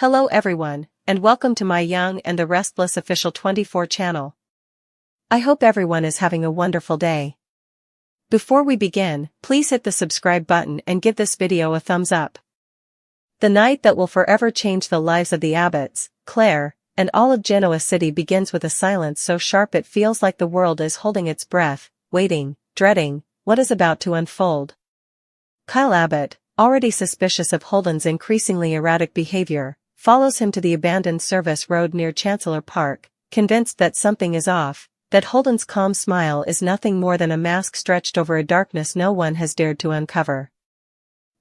Hello everyone, and welcome to my Young and the Restless Official 24 channel. I hope everyone is having a wonderful day. Before we begin, please hit the subscribe button and give this video a thumbs up. The night that will forever change the lives of the Abbotts, Claire, and all of Genoa City begins with a silence so sharp it feels like the world is holding its breath, waiting, dreading, what is about to unfold. Kyle Abbott, already suspicious of Holden's increasingly erratic behavior, follows him to the abandoned service road near Chancellor Park, convinced that something is off, that Holden's calm smile is nothing more than a mask stretched over a darkness no one has dared to uncover.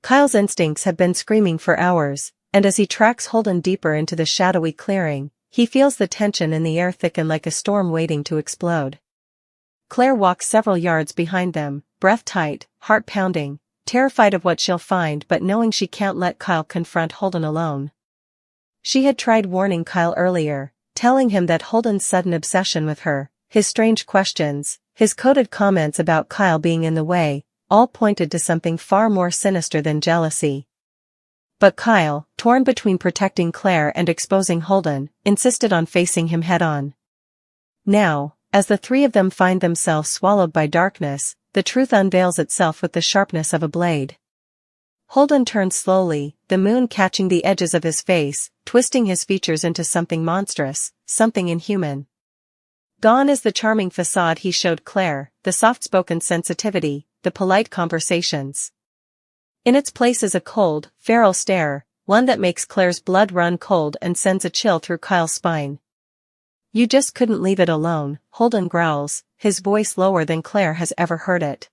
Kyle's instincts have been screaming for hours, and as he tracks Holden deeper into the shadowy clearing, he feels the tension in the air thicken like a storm waiting to explode. Claire walks several yards behind them, breath tight, heart pounding, terrified of what she'll find but knowing she can't let Kyle confront Holden alone. She had tried warning Kyle earlier, telling him that Holden's sudden obsession with her, his strange questions, his coded comments about Kyle being in the way, all pointed to something far more sinister than jealousy. But Kyle, torn between protecting Claire and exposing Holden, insisted on facing him head-on. Now, as the three of them find themselves swallowed by darkness, the truth unveils itself with the sharpness of a blade. Holden turned slowly, the moon catching the edges of his face, twisting his features into something monstrous, something inhuman. Gone is the charming facade he showed Claire, the soft-spoken sensitivity, the polite conversations. In its place is a cold, feral stare, one that makes Claire's blood run cold and sends a chill through Kyle's spine. "You just couldn't leave it alone," Holden growls, his voice lower than Claire has ever heard it.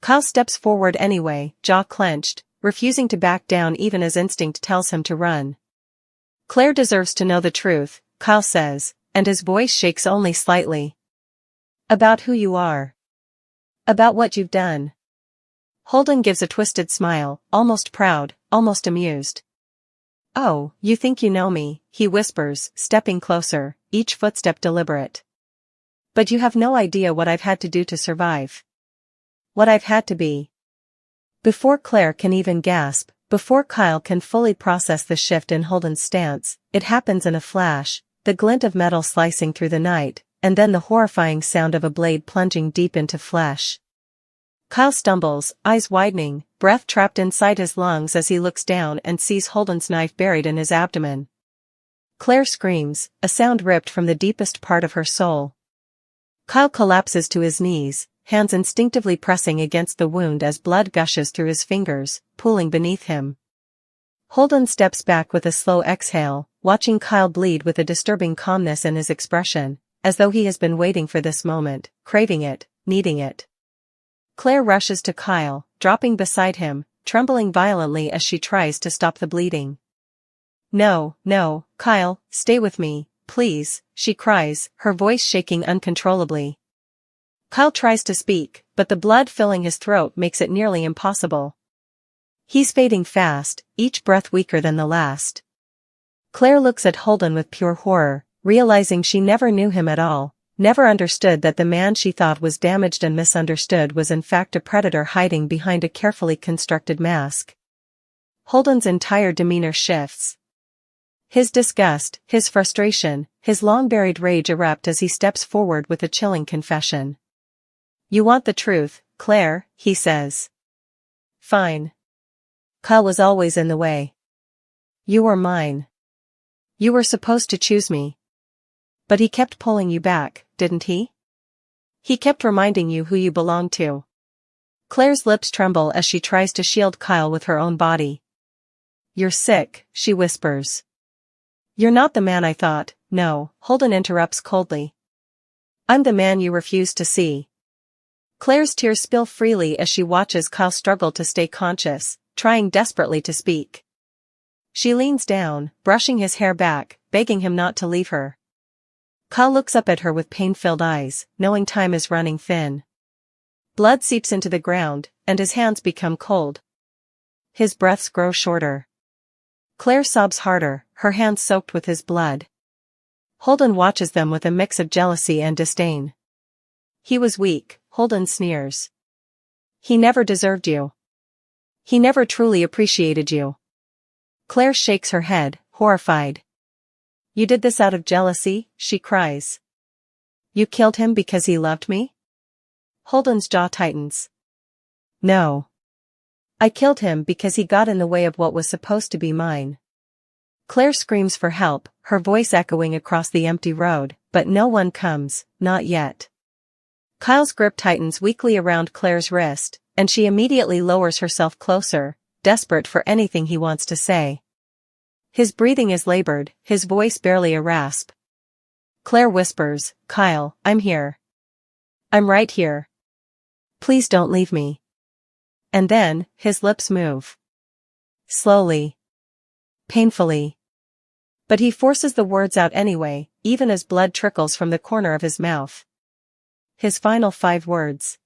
Kyle steps forward anyway, jaw clenched, refusing to back down even as instinct tells him to run. "Claire deserves to know the truth," Kyle says, and his voice shakes only slightly. "About who you are. About what you've done." Holden gives a twisted smile, almost proud, almost amused. "Oh, you think you know me," he whispers, stepping closer, each footstep deliberate. "But you have no idea what I've had to do to survive. What I've had to be." Before Claire can even gasp, before Kyle can fully process the shift in Holden's stance, it happens in a flash, the glint of metal slicing through the night, and then the horrifying sound of a blade plunging deep into flesh. Kyle stumbles, eyes widening, breath trapped inside his lungs as he looks down and sees Holden's knife buried in his abdomen. Claire screams, a sound ripped from the deepest part of her soul. Kyle collapses to his knees, hands instinctively pressing against the wound as blood gushes through his fingers, pooling beneath him. Holden steps back with a slow exhale, watching Kyle bleed with a disturbing calmness in his expression, as though he has been waiting for this moment, craving it, needing it. Claire rushes to Kyle, dropping beside him, trembling violently as she tries to stop the bleeding. "No, no, Kyle, stay with me, please," she cries, her voice shaking uncontrollably. Kyle tries to speak, but the blood filling his throat makes it nearly impossible. He's fading fast, each breath weaker than the last. Claire looks at Holden with pure horror, realizing she never knew him at all, never understood that the man she thought was damaged and misunderstood was in fact a predator hiding behind a carefully constructed mask. Holden's entire demeanor shifts. His disgust, his frustration, his long-buried rage erupt as he steps forward with a chilling confession. "You want the truth, Claire," he says. "Fine. Kyle was always in the way. You were mine. You were supposed to choose me. But he kept pulling you back, didn't he? He kept reminding you who you belonged to." Claire's lips tremble as she tries to shield Kyle with her own body. "You're sick," she whispers. "You're not the man I thought." "No," Holden interrupts coldly. "I'm the man you refuse to see." Claire's tears spill freely as she watches Kyle struggle to stay conscious, trying desperately to speak. She leans down, brushing his hair back, begging him not to leave her. Kyle looks up at her with pain-filled eyes, knowing time is running thin. Blood seeps into the ground, and his hands become cold. His breaths grow shorter. Claire sobs harder, her hands soaked with his blood. Holden watches them with a mix of jealousy and disdain. "He was weak," Holden sneers. "He never deserved you. He never truly appreciated you." Claire shakes her head, horrified. "You did this out of jealousy?" she cries. "You killed him because he loved me?" Holden's jaw tightens. "No. I killed him because he got in the way of what was supposed to be mine." Claire screams for help, her voice echoing across the empty road, but no one comes, not yet. Kyle's grip tightens weakly around Claire's wrist, and she immediately lowers herself closer, desperate for anything he wants to say. His breathing is labored, his voice barely a rasp. Claire whispers, "Kyle, I'm here. I'm right here. Please don't leave me." And then, his lips move. Slowly. Painfully. But he forces the words out anyway, even as blood trickles from the corner of his mouth. His final 5 words.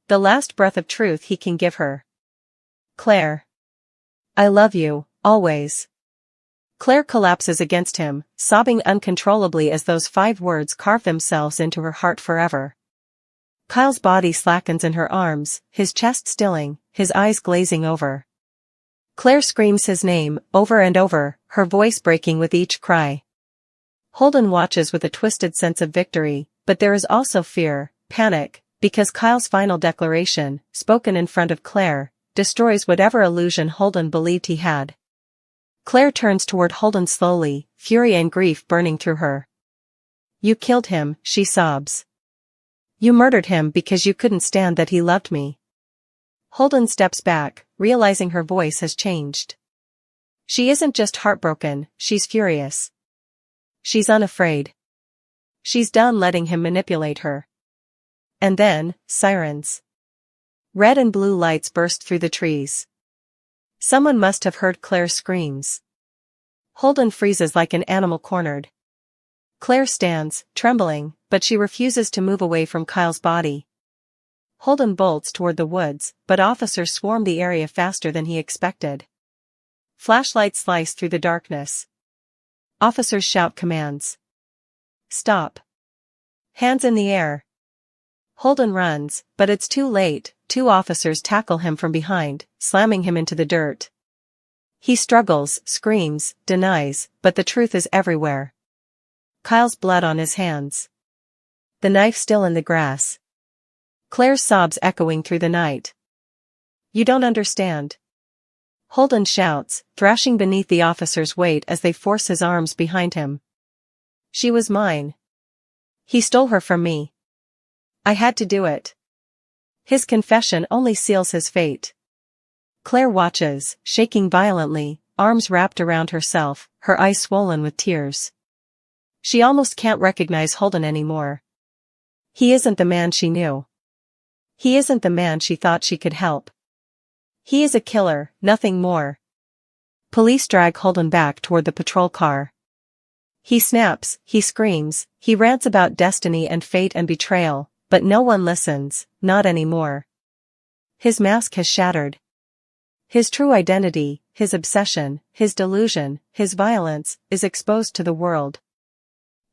The last breath of truth he can give her. "Claire. I love you, always." Claire collapses against him, sobbing uncontrollably as those 5 words carve themselves into her heart forever. Kyle's body slackens in her arms, his chest stilling, his eyes glazing over. Claire screams his name, over and over, her voice breaking with each cry. Holden watches with a twisted sense of victory, but there is also fear, panic, because Kyle's final declaration, spoken in front of Claire, destroys whatever illusion Holden believed he had. Claire turns toward Holden slowly, fury and grief burning through her. "You killed him," she sobs. "You murdered him because you couldn't stand that he loved me." Holden steps back, realizing her voice has changed. She isn't just heartbroken, she's furious. She's unafraid. She's done letting him manipulate her. And then, sirens. Red and blue lights burst through the trees. Someone must have heard Claire's screams. Holden freezes like an animal cornered. Claire stands, trembling, but she refuses to move away from Kyle's body. Holden bolts toward the woods, but officers swarm the area faster than he expected. Flashlights slice through the darkness. Officers shout commands. "Stop. Hands in the air." Holden runs, but it's too late. 2 officers tackle him from behind, slamming him into the dirt. He struggles, screams, denies, but the truth is everywhere. Kyle's blood on his hands. The knife still in the grass. Claire's sobs echoing through the night. "You don't understand." Holden shouts, thrashing beneath the officer's weight as they force his arms behind him. "She was mine. He stole her from me. I had to do it." His confession only seals his fate. Claire watches, shaking violently, arms wrapped around herself, her eyes swollen with tears. She almost can't recognize Holden anymore. He isn't the man she knew. He isn't the man she thought she could help. He is a killer, nothing more. Police drag Holden back toward the patrol car. He snaps, he screams, he rants about destiny and fate and betrayal, but no one listens, not anymore. His mask has shattered. His true identity, his obsession, his delusion, his violence, is exposed to the world.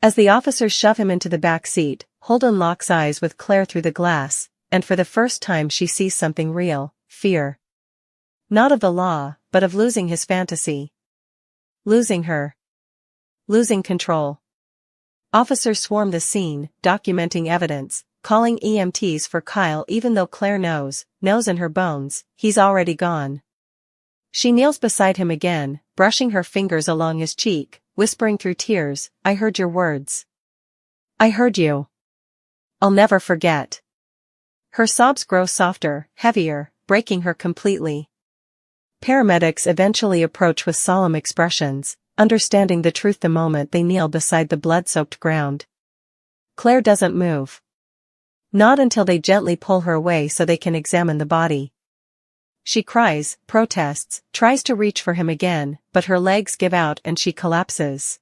As the officers shove him into the back seat, Holden locks eyes with Claire through the glass, and for the first time she sees something real, fear. Not of the law, but of losing his fantasy. Losing her. Losing control. Officers swarm the scene, documenting evidence, calling EMTs for Kyle even though Claire knows in her bones, he's already gone. She kneels beside him again, brushing her fingers along his cheek, whispering through tears, "I heard your words. I heard you. I'll never forget." Her sobs grow softer, heavier, breaking her completely. Paramedics eventually approach with solemn expressions, understanding the truth the moment they kneel beside the blood-soaked ground. Claire doesn't move. Not until they gently pull her away so they can examine the body. She cries, protests, tries to reach for him again, but her legs give out and she collapses.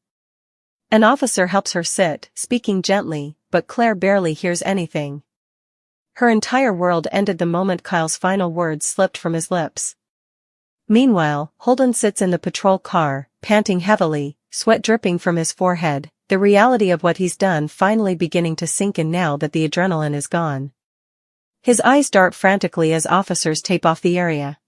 An officer helps her sit, speaking gently, but Claire barely hears anything. Her entire world ended the moment Kyle's final words slipped from his lips. Meanwhile, Holden sits in the patrol car, panting heavily, sweat dripping from his forehead, the reality of what he's done finally beginning to sink in now that the adrenaline is gone. His eyes dart frantically as officers tape off the area.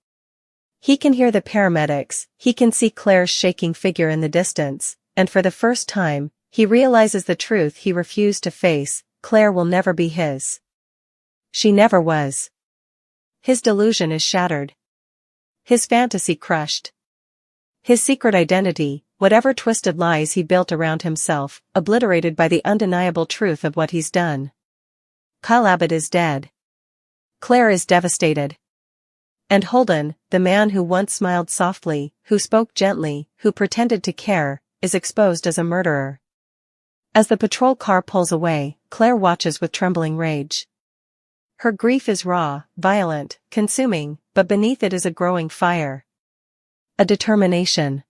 He can hear the paramedics, he can see Claire's shaking figure in the distance, and for the first time, he realizes the truth he refused to face: Claire will never be his. She never was. His delusion is shattered. His fantasy crushed. His secret identity, whatever twisted lies he built around himself, obliterated by the undeniable truth of what he's done. Kyle Abbott is dead. Claire is devastated. And Holden, the man who once smiled softly, who spoke gently, who pretended to care, is exposed as a murderer. As the patrol car pulls away, Claire watches with trembling rage. Her grief is raw, violent, consuming, but beneath it is a growing fire. A determination.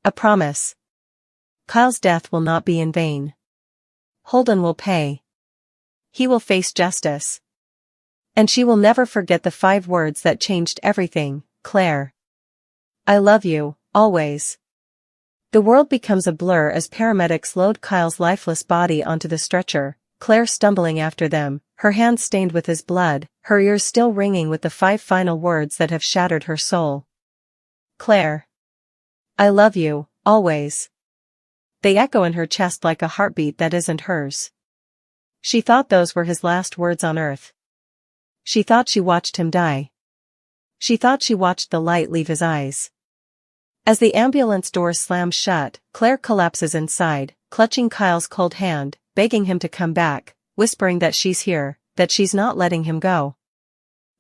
A promise. Kyle's death will not be in vain. Holden will pay. He will face justice. And she will never forget the 5 words that changed everything: Claire. I love you, always. The world becomes a blur as paramedics load Kyle's lifeless body onto the stretcher, Claire stumbling after them, her hands stained with his blood, her ears still ringing with the 5 final words that have shattered her soul. Claire. I love you, always. They echo in her chest like a heartbeat that isn't hers. She thought those were his last words on earth. She thought she watched him die. She thought she watched the light leave his eyes. As the ambulance doors slam shut, Claire collapses inside, clutching Kyle's cold hand, begging him to come back, whispering that she's here, that she's not letting him go.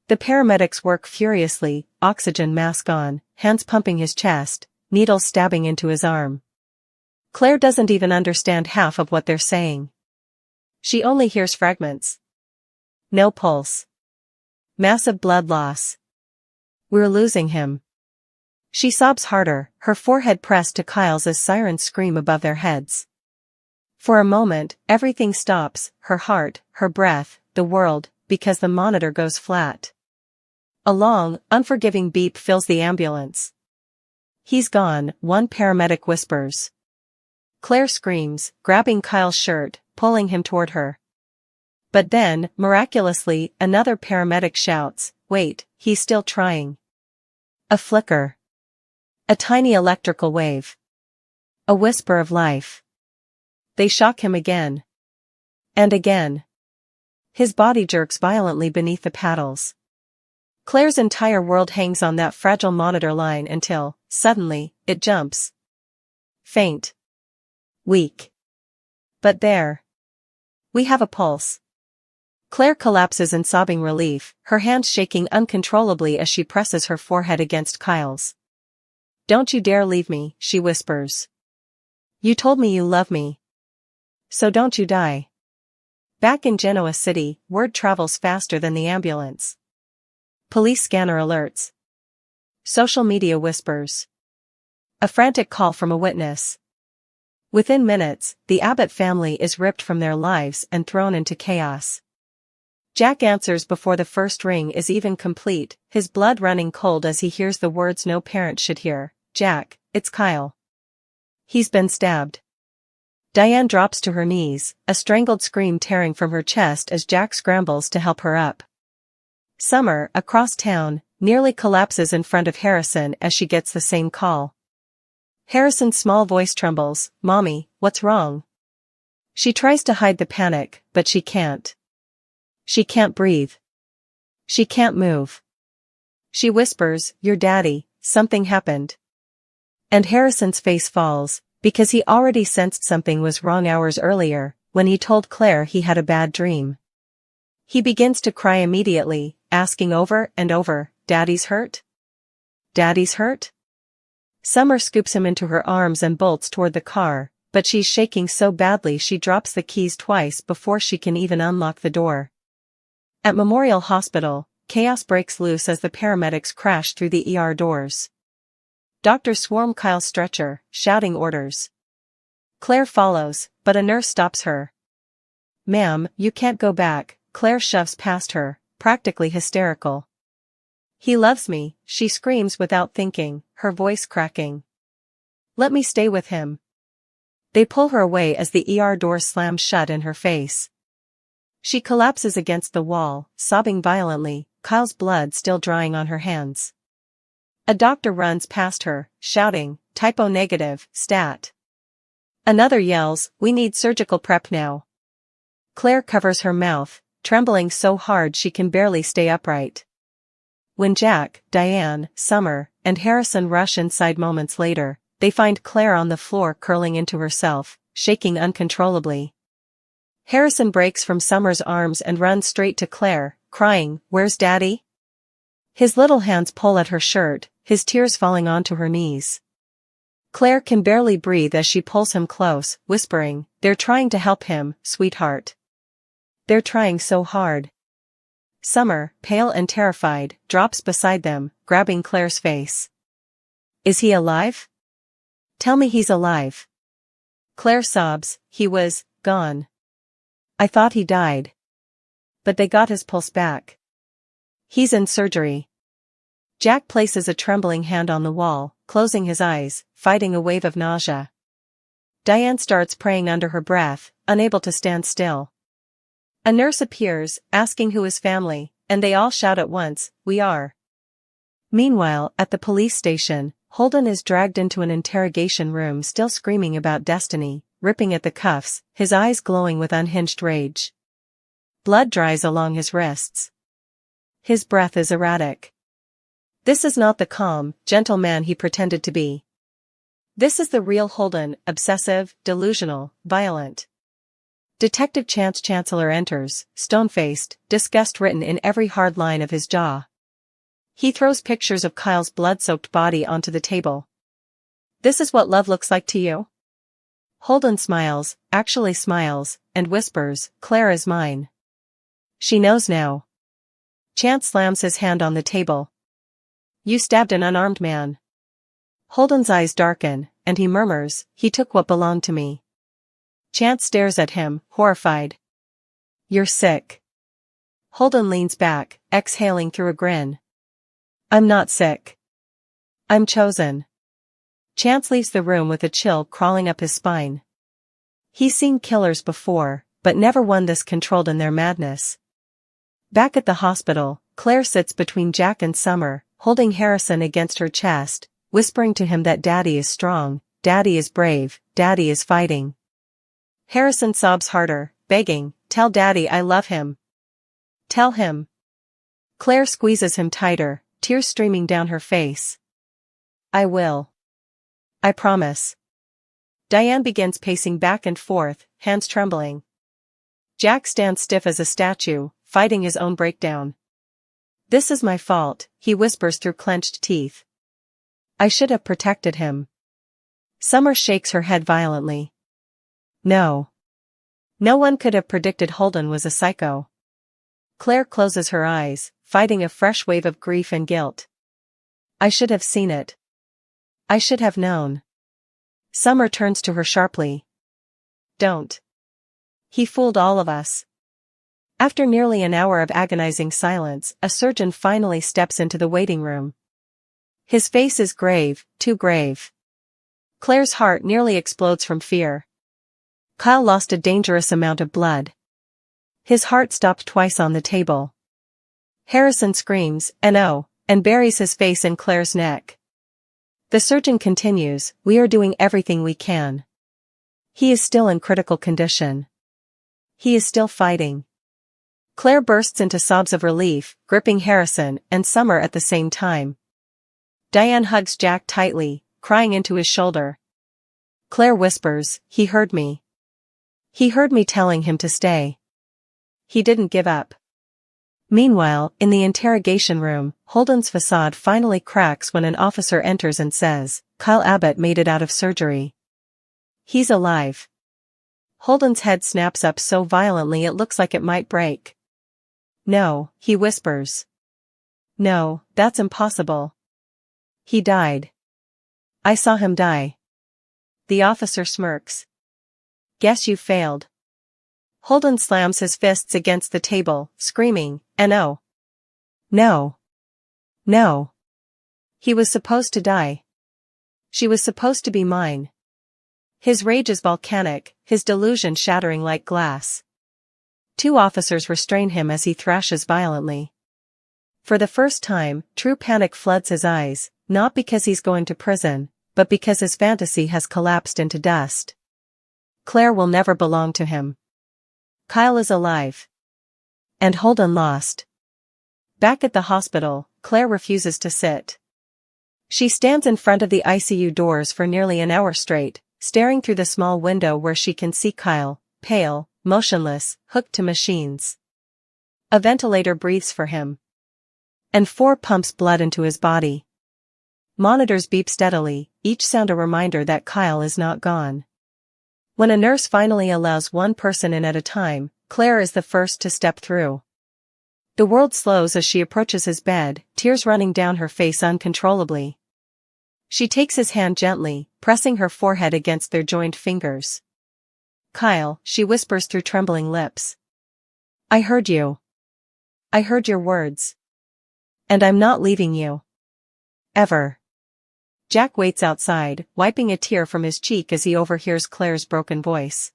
The paramedics work furiously, oxygen mask on, hands pumping his chest, needles stabbing into his arm. Claire doesn't even understand half of what they're saying. She only hears fragments. No pulse. Massive blood loss. We're losing him. She sobs harder, her forehead pressed to Kyle's as sirens scream above their heads. For a moment, everything stops, her heart, her breath, the world, because the monitor goes flat. A long, unforgiving beep fills the ambulance. He's gone, one paramedic whispers. Claire screams, grabbing Kyle's shirt, pulling him toward her. But then, miraculously, another paramedic shouts, wait, he's still trying. A flicker. A tiny electrical wave. A whisper of life. They shock him again. And again. His body jerks violently beneath the paddles. Claire's entire world hangs on that fragile monitor line until, suddenly, it jumps. Faint. Weak. But there. We have a pulse. Claire collapses in sobbing relief, her hands shaking uncontrollably as she presses her forehead against Kyle's. Don't you dare leave me, she whispers. You told me you love me. So don't you die. Back in Genoa City, word travels faster than the ambulance. Police scanner alerts. Social media whispers. A frantic call from a witness. Within minutes, the Abbott family is ripped from their lives and thrown into chaos. Jack answers before the first ring is even complete, his blood running cold as he hears the words no parent should hear. Jack, it's Kyle. He's been stabbed. Diane drops to her knees, a strangled scream tearing from her chest as Jack scrambles to help her up. Summer, across town, nearly collapses in front of Harrison as she gets the same call. Harrison's small voice trembles, Mommy, what's wrong? She tries to hide the panic, but she can't. She can't breathe. She can't move. She whispers, Your daddy, something happened. And Harrison's face falls, because he already sensed something was wrong hours earlier, when he told Claire he had a bad dream. He begins to cry immediately, asking over and over, Daddy's hurt? Daddy's hurt? Summer scoops him into her arms and bolts toward the car, but she's shaking so badly she drops the keys twice before she can even unlock the door. At Memorial Hospital, chaos breaks loose as the paramedics crash through the ER doors. Doctors swarm Kyle's stretcher, shouting orders. Claire follows, but a nurse stops her. Ma'am, you can't go back, Claire shoves past her, practically hysterical. He loves me, she screams without thinking, her voice cracking. Let me stay with him. They pull her away as the ER doors slam shut in her face. She collapses against the wall, sobbing violently, Kyle's blood still drying on her hands. A doctor runs past her, shouting, "Typo negative, stat." Another yells, "We need surgical prep now." Claire covers her mouth, trembling so hard she can barely stay upright. When Jack, Diane, Summer, and Harrison rush inside moments later, they find Claire on the floor curling into herself, shaking uncontrollably. Harrison breaks from Summer's arms and runs straight to Claire, crying, "Where's Daddy?" His little hands pull at her shirt, his tears falling onto her knees. Claire can barely breathe as she pulls him close, whispering, "They're trying to help him, sweetheart. They're trying so hard." Summer, pale and terrified, drops beside them, grabbing Claire's face. "Is he alive? Tell me he's alive." Claire sobs, "He was gone. I thought he died. But they got his pulse back. He's in surgery." Jack places a trembling hand on the wall, closing his eyes, fighting a wave of nausea. Diane starts praying under her breath, unable to stand still. A nurse appears, asking who is family, and they all shout at once, "We are." Meanwhile, at the police station, Holden is dragged into an interrogation room still screaming about Destiny, ripping at the cuffs, his eyes glowing with unhinged rage. Blood dries along his wrists. His breath is erratic. This is not the calm, gentle man he pretended to be. This is the real Holden, obsessive, delusional, violent. Detective Chance Chancellor enters, stone-faced, disgust written in every hard line of his jaw. He throws pictures of Kyle's blood-soaked body onto the table. "This is what love looks like to you?" Holden smiles, actually smiles, and whispers, "Claire is mine." She knows now. Chance slams his hand on the table. "You stabbed an unarmed man." Holden's eyes darken, and he murmurs, "He took what belonged to me." Chance stares at him, horrified. "You're sick." Holden leans back, exhaling through a grin. "I'm not sick. I'm chosen." Chance leaves the room with a chill crawling up his spine. He's seen killers before, but never one this controlled in their madness. Back at the hospital, Claire sits between Jack and Summer, holding Harrison against her chest, whispering to him that Daddy is strong, Daddy is brave, Daddy is fighting. Harrison sobs harder, begging, "Tell Daddy I love him. Tell him." Claire squeezes him tighter, tears streaming down her face. "I will. I promise." Diane begins pacing back and forth, hands trembling. Jack stands stiff as a statue, fighting his own breakdown. "This is my fault," he whispers through clenched teeth. "I should have protected him." Summer shakes her head violently. "No. No one could have predicted Holden was a psycho." Claire closes her eyes, fighting a fresh wave of grief and guilt. "I should have seen it. I should have known." Summer turns to her sharply. "Don't. He fooled all of us." After nearly an hour of agonizing silence, a surgeon finally steps into the waiting room. His face is grave, too grave. Claire's heart nearly explodes from fear. Kyle lost a dangerous amount of blood. His heart stopped twice on the table. Harrison screams, "No," and buries his face in Claire's neck. The surgeon continues, "We are doing everything we can. He is still in critical condition. He is still fighting." Claire bursts into sobs of relief, gripping Harrison and Summer at the same time. Diane hugs Jack tightly, crying into his shoulder. Claire whispers, "He heard me. He heard me telling him to stay. He didn't give up." Meanwhile, in the interrogation room, Holden's facade finally cracks when an officer enters and says, "Kyle Abbott made it out of surgery. He's alive." Holden's head snaps up so violently it looks like it might break. "No," he whispers. "No, that's impossible. He died. I saw him die." The officer smirks. "Guess you failed." Holden slams his fists against the table, screaming, "No. No. No. He was supposed to die. She was supposed to be mine." His rage is volcanic, his delusion shattering like glass. Two officers restrain him as he thrashes violently. For the first time, true panic floods his eyes, not because he's going to prison, but because his fantasy has collapsed into dust. Claire will never belong to him. Kyle is alive. And Holden lost. Back at the hospital, Claire refuses to sit. She stands in front of the ICU doors for nearly an hour straight, staring through the small window where she can see Kyle, pale, motionless, hooked to machines. A ventilator breathes for him. And 4 pumps blood into his body. Monitors beep steadily, each sound a reminder that Kyle is not gone. When a nurse finally allows one person in at a time, Claire is the first to step through. The world slows as she approaches his bed, tears running down her face uncontrollably. She takes his hand gently, pressing her forehead against their joined fingers. "Kyle," she whispers through trembling lips. "I heard you. I heard your words. And I'm not leaving you. Ever." Jack waits outside, wiping a tear from his cheek as he overhears Claire's broken voice.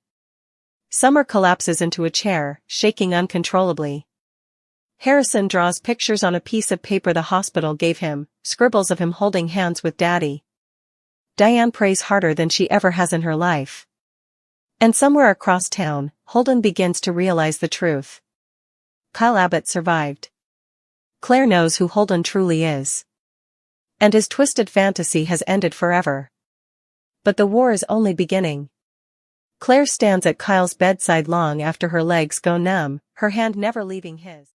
Summer collapses into a chair, shaking uncontrollably. Harrison draws pictures on a piece of paper the hospital gave him, scribbles of him holding hands with Daddy. Diane prays harder than she ever has in her life. And somewhere across town, Holden begins to realize the truth. Kyle Abbott survived. Claire knows who Holden truly is. And his twisted fantasy has ended forever. But the war is only beginning. Claire stands at Kyle's bedside long after her legs go numb, her hand never leaving his.